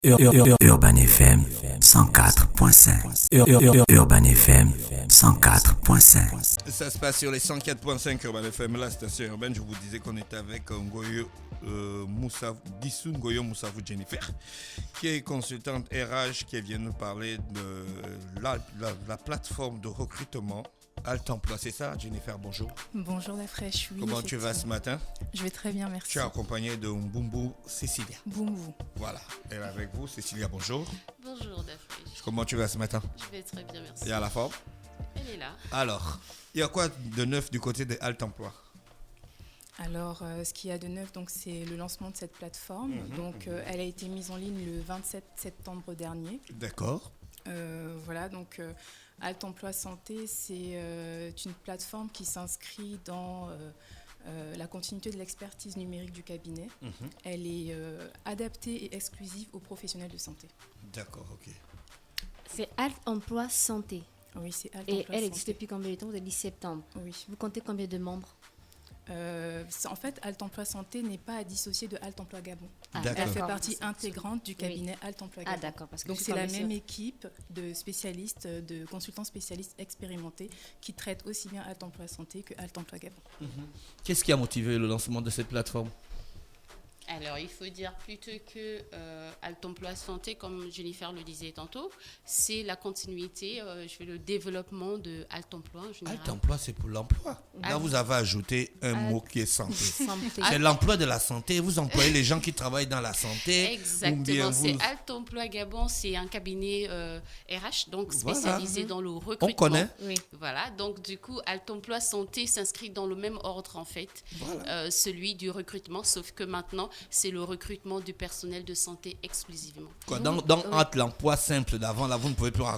Urban FM 104.5. Urban FM 104.5. Ça se passe sur les 104.5 Urban FM, la station urbaine. Je vous disais qu'on était avec Ngoyo Dissou Ngoyo Moussavou Jennifer, qui est consultante RH, qui vient nous parler de la plateforme de recrutement Alt Emploi. C'est ça, Jennifer? Bonjour. Bonjour la fraîche. Oui, comment tu vas ce matin? Je vais très bien, merci. Tu es accompagnée de Mbumbu Cécilia. Mbumbu. Voilà. Et avec vous, Cécilia, bonjour. Bonjour Dafresh. Comment tu vas ce matin? Je vais très bien, merci. Et à la forme? Elle est là. Alors, il y a quoi de neuf du côté de Alt Emploi? Alors, ce qu'il y a de neuf, donc, c'est le lancement de cette plateforme. Elle a été mise en ligne le 27 septembre dernier. D'accord. Voilà, donc Alt Emploi Santé, c'est une plateforme qui s'inscrit dans la continuité de l'expertise numérique du cabinet. Elle est adaptée et exclusive aux professionnels de santé. D'accord, ok. C'est Alt Emploi Santé. Oui, c'est Alt Et Emploi elle Santé. existe depuis combien de temps? Vous avez dit septembre. Oui. Vous comptez combien de membres? En fait, Alt Emploi Santé n'est pas à dissocier de Alt Emploi Gabon. D'accord. Elle fait partie intégrante du cabinet Alt Emploi Gabon. Ah d'accord. Parce que Donc je c'est la suis même équipe de spécialistes, de consultants spécialistes expérimentés qui traitent aussi bien Alt Emploi Santé que Alt Emploi Gabon. Qu'est-ce qui a motivé le lancement de cette plateforme? Alors, il faut dire plutôt que Alt Emploi Santé, comme Jennifer le disait tantôt, c'est la continuité, le développement de Alt Emploi en général. Alt Emploi, c'est pour l'emploi. Là, vous avez ajouté un mot qui est santé. C'est l'emploi de la santé. Vous employez les gens qui travaillent dans la santé. Exactement. C'est Alt Emploi Gabon, c'est un cabinet RH, donc spécialisé dans le recrutement. On connaît. Oui. Voilà. Donc, du coup, Alt Emploi Santé s'inscrit dans le même ordre, en fait, celui du recrutement, sauf que maintenant, c'est le recrutement du personnel de santé exclusivement. Quoi, dans Alt l'emploi simple d'avant, là, vous ne pouvez pas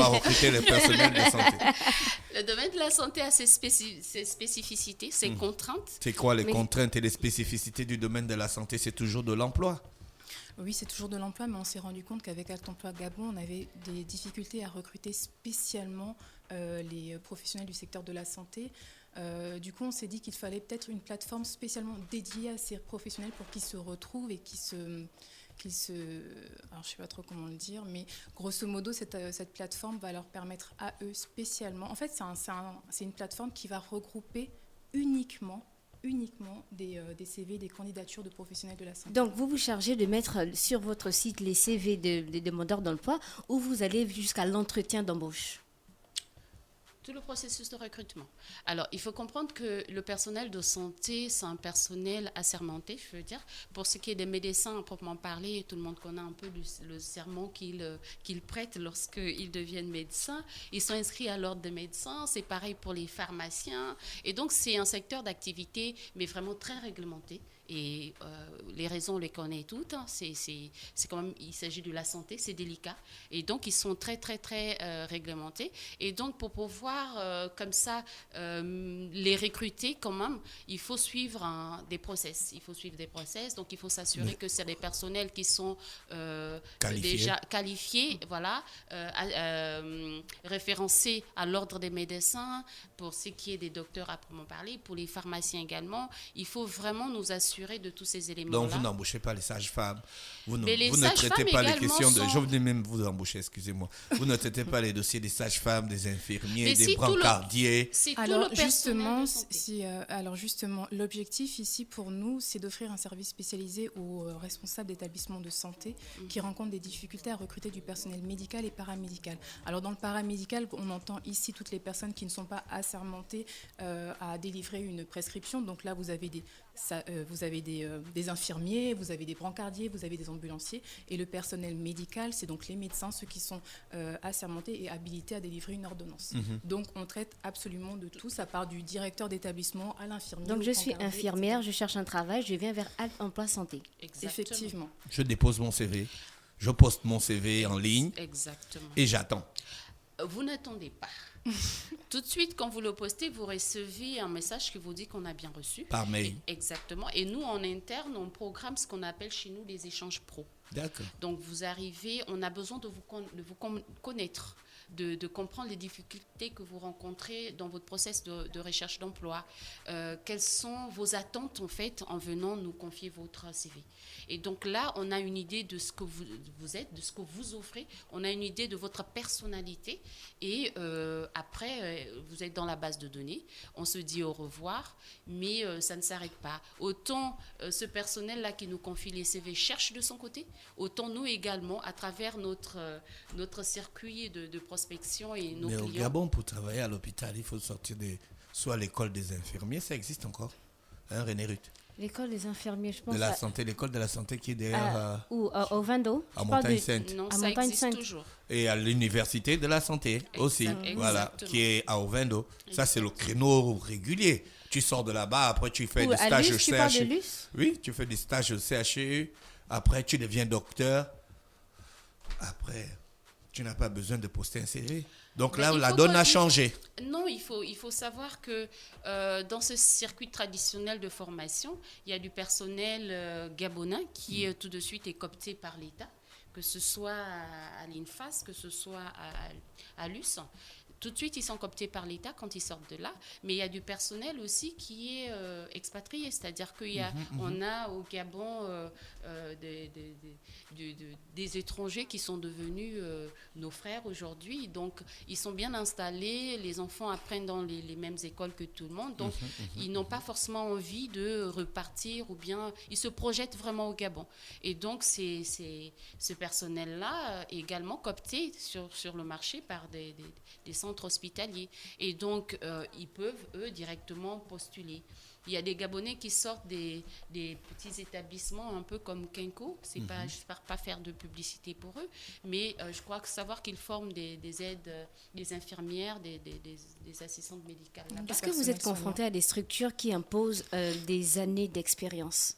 recruter les personnels de santé. Le domaine de la santé a ses spécificités, ses contraintes. C'est quoi les contraintes et les spécificités du domaine de la santé? C'est toujours de l'emploi? Oui, c'est toujours de l'emploi, mais on s'est rendu compte qu'avec Alt Emploi Gabon, on avait des difficultés à recruter spécialement les professionnels du secteur de la santé. Du coup, on s'est dit qu'il fallait peut-être une plateforme spécialement dédiée à ces professionnels pour qu'ils se retrouvent et alors, je ne sais pas trop comment le dire, mais grosso modo, cette plateforme va leur permettre à eux spécialement. En fait, c'est une plateforme qui va regrouper uniquement des CV, des candidatures de professionnels de la santé. Donc, vous vous chargez de mettre sur votre site les CV des demandeurs d'emploi ou vous allez jusqu'à l'entretien d'embauche? Tout le processus de recrutement. Alors, il faut comprendre que le personnel de santé, c'est un personnel assermenté, je veux dire. Pour ce qui est des médecins, à proprement parler, tout le monde connaît un peu le serment qu'ils prêtent lorsqu'ils deviennent médecins. Ils sont inscrits à l'ordre des médecins. C'est pareil pour les pharmaciens. Et donc, c'est un secteur d'activité, mais vraiment très réglementé. Et les raisons, on les connaît toutes. Hein. C'est quand même, il s'agit de la santé, c'est délicat. Et donc, ils sont très, très, très réglementés. Et donc, pour pouvoir, comme ça, les recruter quand même, il faut suivre des process. Il faut suivre des process. Donc, il faut s'assurer que c'est des personnels qui sont déjà qualifiés, voilà, référencés à l'ordre des médecins, pour ce qui est des docteurs à proprement parler, pour les pharmaciens également. Il faut vraiment nous assurer de tous ces éléments-là. Donc, vous n'embauchez pas les sages-femmes. Vous ne sages-femmes traitez pas les questions sont... Je venais même vous embaucher, excusez-moi. Vous ne traitez pas les dossiers des sages-femmes, des infirmiers, des si brancardiers. Alors justement, l'objectif ici pour nous, c'est d'offrir un service spécialisé aux responsables d'établissements de santé qui rencontrent des difficultés à recruter du personnel médical et paramédical. Alors dans le paramédical, on entend ici toutes les personnes qui ne sont pas assermentées à délivrer une prescription. Donc là, vous avez des infirmiers, vous avez des brancardiers, vous avez des ambulanciers. Et le personnel médical, c'est donc les médecins, ceux qui sont assermentés et habilités à délivrer une ordonnance. Donc, on traite absolument de tout. Ça part du directeur d'établissement à l'infirmier. Donc, je suis infirmière, je cherche un travail, je viens vers Alt Emploi Santé. Exactement. Effectivement. Je dépose mon CV, je poste mon CV en ligne. Exactement. Et j'attends. Vous n'attendez pas. Tout de suite, quand vous le postez, vous recevez un message qui vous dit qu'on a bien reçu. Par mail. Exactement. Et nous, en interne, on programme ce qu'on appelle chez nous les échanges pro. D'accord. Donc vous arrivez, on a besoin de vous connaître, de comprendre les difficultés que vous rencontrez dans votre process de recherche d'emploi. Quelles sont vos attentes en fait en venant nous confier votre CV. Et donc là, on a une idée de ce que vous êtes, de ce que vous offrez. On a une idée de votre personnalité. Et après, vous êtes dans la base de données. On se dit au revoir, mais ça ne s'arrête pas. Autant ce personnel-là qui nous confie les CV cherche de son côté, autant nous également, à travers notre circuit de prospection et nos Mais clients. au Gabon, pour travailler à l'hôpital, il faut sortir soit l'école des infirmiers, ça existe encore, hein, René Ruth? L'école des infirmiers, je pense. De la santé, l'école de la santé qui est derrière Au Vendo. à Montagne-Sainte. Non, À ça Montagne existe Sainte. toujours. Et à l'université de la santé aussi, voilà, Exactement. qui est à Ovendo. Ça, c'est le créneau régulier. Tu sors de là-bas, après tu fais des À stages au Luce, tu parles de CHU. Luce? Oui, tu fais des stages au CHU. Après, tu deviens docteur. Après, tu n'as pas besoin de poster un CV. Donc Mais là, il la faut donne a qu'on dise- changé. Non, il faut savoir que dans ce circuit traditionnel de formation, il y a du personnel gabonais qui tout de suite est coopté par l'État, que ce soit à l'INFAS, que ce soit à l'US. Tout de suite, ils sont cooptés par l'État quand ils sortent de là. Mais il y a du personnel aussi qui est expatrié. C'est-à-dire qu'on a au Gabon des étrangers qui sont devenus nos frères aujourd'hui. Donc, ils sont bien installés. Les enfants apprennent dans les mêmes écoles que tout le monde. Donc, ils n'ont pas forcément envie de repartir ou bien ils se projettent vraiment au Gabon. Et donc, ce personnel-là est également coopté sur le marché par des centres hospitaliers. Et donc, ils peuvent, eux, directement postuler. Il y a des Gabonais qui sortent des petits établissements un peu comme Kenko. Je n'espère pas faire de publicité pour eux, mais je crois que savoir qu'ils forment des aides, des infirmières, des assistantes médicales. Est-ce que vous êtes confronté à des structures qui imposent des années d'expérience?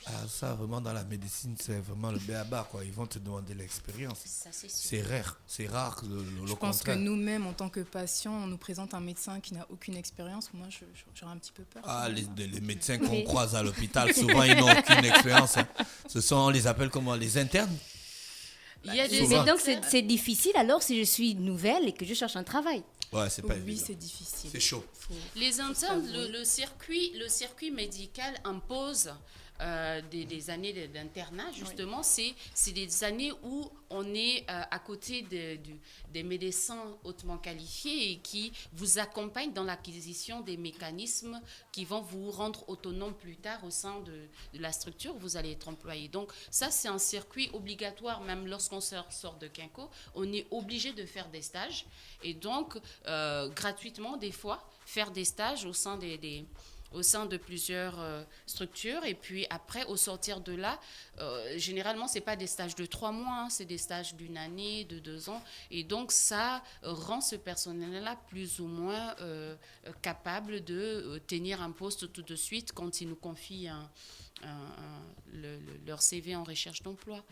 Ah, ça, vraiment, dans la médecine, c'est vraiment le b.a.-ba, quoi. Ils vont te demander l'expérience. Ça, c'est sûr. C'est rare. C'est rare que le Je pense que contraire. nous-mêmes, en tant que patients, on nous présente un médecin qui n'a aucune expérience. Moi, j'aurais un petit peu peur. Ah, les médecins qu'on croise à l'hôpital, souvent, ils n'ont aucune expérience. Hein. On les appelle comment? Les internes? Il y a des Souvent. Mais donc, c'est difficile alors si je suis nouvelle et que je cherche un travail. Ouais, c'est pas Oui, évident. c'est difficile. C'est chaud. Les internes, s'avouer. le circuit médical impose des années d'internat, justement. C'est des années où on est à côté des médecins hautement qualifiés et qui vous accompagnent dans l'acquisition des mécanismes qui vont vous rendre autonome plus tard au sein de la structure où vous allez être employé. Donc ça, c'est un circuit obligatoire, même lorsqu'on sort de Kenko, on est obligé de faire des stages et donc gratuitement des fois faire des stages au sein de plusieurs structures. Et puis après, au sortir de là, généralement, ce n'est pas des stages de 3 mois, hein, c'est des stages d'1 année, de 2 ans. Et donc, ça rend ce personnel-là plus ou moins capable de tenir un poste tout de suite quand ils nous confient leur CV en recherche d'emploi.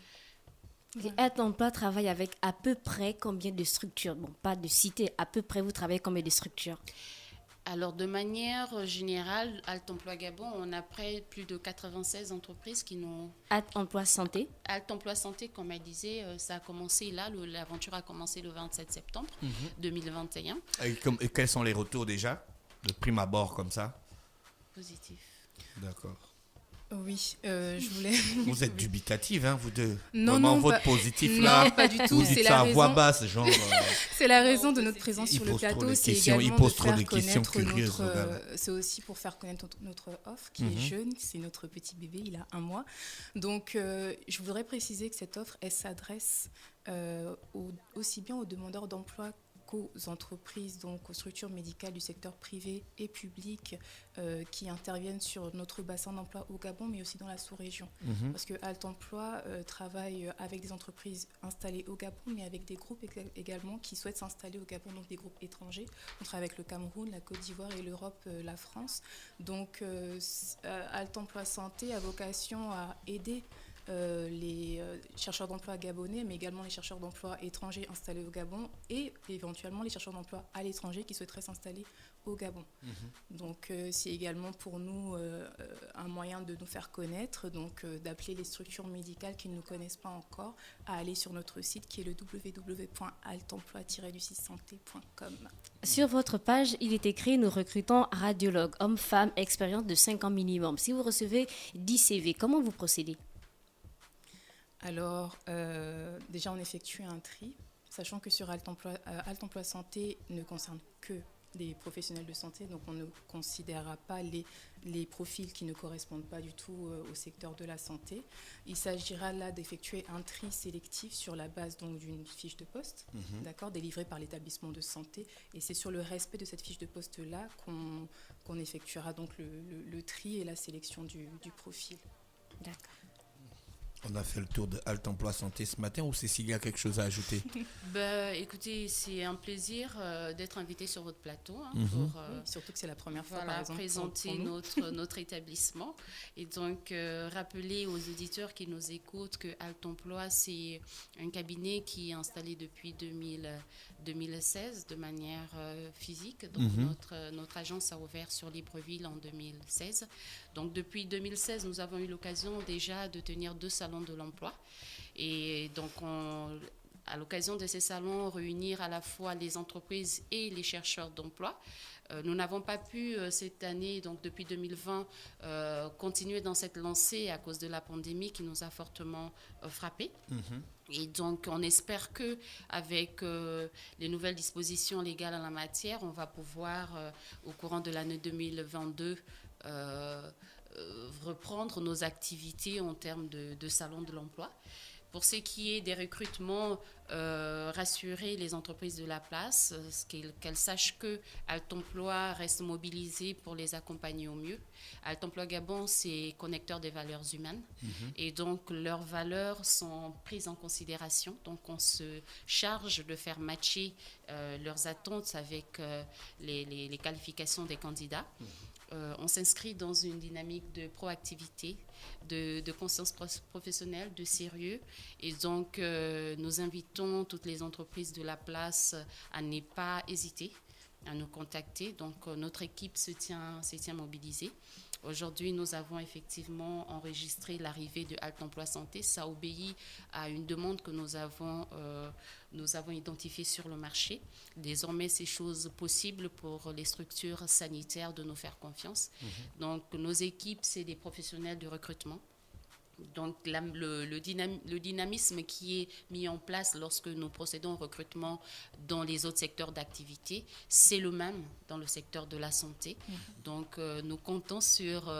Et Alt Emploi travaille avec à peu près combien de structures? Bon, pas de citer, à peu près vous travaillez combien de structures? Alors, de manière générale, Alt Emploi Gabon, on a plus de 96 entreprises qui n'ont... Alt Emploi Santé? Alt Emploi Santé, comme elle disait, ça a commencé là, l'aventure a commencé le 27 septembre 2021. Et quels sont les retours déjà? De prime abord, comme ça? Positif. D'accord. Oui, je voulais... Vous êtes dubitative, hein, vous deux. Non, Vraiment, non, votre pas- positif, Non, là, pas du tout. vous C'est dites la ça à voix raison. basse, genre... C'est la raison de notre présence Il sur le pose trop plateau, de c'est questions, il également pose de trop faire de questions connaître curieuses, notre, regarde. c'est aussi pour faire connaître notre offre qui est jeune, c'est notre petit bébé, il a 1 mois. Donc, je voudrais préciser que cette offre, elle s'adresse aussi bien aux demandeurs d'emploi qu'aux entreprises, donc aux structures médicales du secteur privé et public qui interviennent sur notre bassin d'emploi au Gabon, mais aussi dans la sous-région. Parce que Alt Emploi travaille avec des entreprises installées au Gabon, mais avec des groupes également qui souhaitent s'installer au Gabon, donc des groupes étrangers. On travaille avec le Cameroun, la Côte d'Ivoire et l'Europe, la France. Donc Alt Emploi Santé a vocation à aider les chercheurs d'emploi gabonais, mais également les chercheurs d'emploi étrangers installés au Gabon et éventuellement les chercheurs d'emploi à l'étranger qui souhaiteraient s'installer au Gabon. Donc c'est également pour nous un moyen de nous faire connaître, donc d'appeler les structures médicales qui ne nous connaissent pas encore à aller sur notre site qui est le www.altemploi-santé.com. Sur votre page, il est écrit « Nous recrutons radiologues, hommes, femmes, expérience de 5 ans minimum ». Si vous recevez 10 CV, comment vous procédez ? Alors, déjà, on effectue un tri, sachant que sur Altemploi Santé ne concerne que des professionnels de santé, donc on ne considérera pas les profils qui ne correspondent pas du tout au secteur de la santé. Il s'agira là d'effectuer un tri sélectif sur la base donc, d'une fiche de poste, d'accord, délivrée par l'établissement de santé, et c'est sur le respect de cette fiche de poste-là qu'on effectuera donc le tri et la sélection du profil. D'accord. On a fait le tour de Altemploi Santé ce matin, ou Cécilia a quelque chose à ajouter? Écoutez, c'est un plaisir d'être invité sur votre plateau pour surtout que c'est la première fois par exemple, présenter notre établissement. Et donc, rappeler aux auditeurs qui nous écoutent que Altemploi, c'est un cabinet qui est installé depuis 2016 de manière physique. Donc, notre agence a ouvert sur Libreville en 2016. Donc, depuis 2016, nous avons eu l'occasion déjà de tenir 2 salons de l'emploi. Et donc, à l'occasion de ces salons, réunir à la fois les entreprises et les chercheurs d'emploi. Nous n'avons pas pu cette année, donc depuis 2020, continuer dans cette lancée à cause de la pandémie qui nous a fortement frappés. Et donc, on espère qu'avec les nouvelles dispositions légales en la matière, on va pouvoir, au courant de l'année 2022, reprendre nos activités en termes de salon de l'emploi. Pour ce qui est des recrutements, rassurer les entreprises de la place, qu'elles sachent que Altemploi reste mobilisé pour les accompagner au mieux. Altemploi Gabon, c'est connecteur des valeurs humaines et donc leurs valeurs sont prises en considération. Donc on se charge de faire matcher leurs attentes avec les qualifications des candidats. On s'inscrit dans une dynamique de proactivité, de conscience professionnelle, de sérieux. Et donc, nous invitons toutes les entreprises de la place à ne pas hésiter à nous contacter. Donc, notre équipe se tient mobilisée. Aujourd'hui, nous avons effectivement enregistré l'arrivée de Altemploi Santé. Ça obéit à une demande que nous avons identifiée sur le marché. Désormais, c'est chose possible pour les structures sanitaires de nous faire confiance. Donc, nos équipes, c'est des professionnels de recrutement. Donc, le dynamisme qui est mis en place lorsque nous procédons au recrutement dans les autres secteurs d'activité, c'est le même dans le secteur de la santé. Donc, nous comptons sur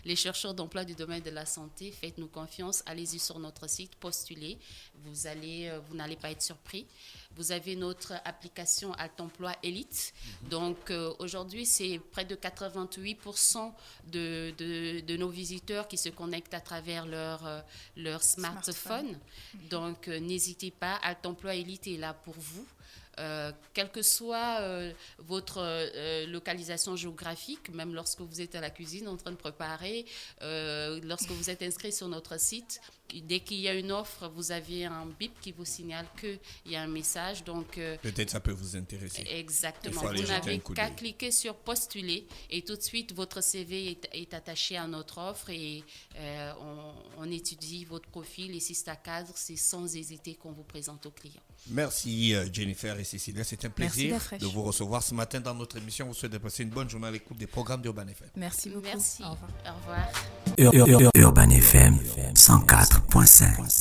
les chercheurs d'emploi du domaine de la santé. Faites-nous confiance, allez-y sur notre site, postulez. Vous n'allez pas être surpris. Vous avez notre application Altemploi Elite. Donc, aujourd'hui, c'est près de 88% de nos visiteurs qui se connectent à travers leur smartphone. Donc, n'hésitez pas, Altemploi Elite est là pour vous. Quelle que soit votre localisation géographique, même lorsque vous êtes à la cuisine en train de préparer, lorsque vous êtes inscrit sur notre site, dès qu'il y a une offre, vous avez un bip qui vous signale qu'il y a un message. Donc, peut-être ça peut vous intéresser. Exactement. Vous n'avez qu'à cliquer sur postuler et tout de suite, votre CV est attaché à notre offre et on étudie votre profil. Et si c'est à cadre, c'est sans hésiter qu'on vous présente aux clients. Merci Jennifer et Cécilia. C'est un plaisir de vous recevoir ce matin dans notre émission. On vous souhaite de passer une bonne journée à l'écoute des programmes d'Urban FM. Merci beaucoup. Merci. Au revoir. Au revoir. Urban FM 104.5.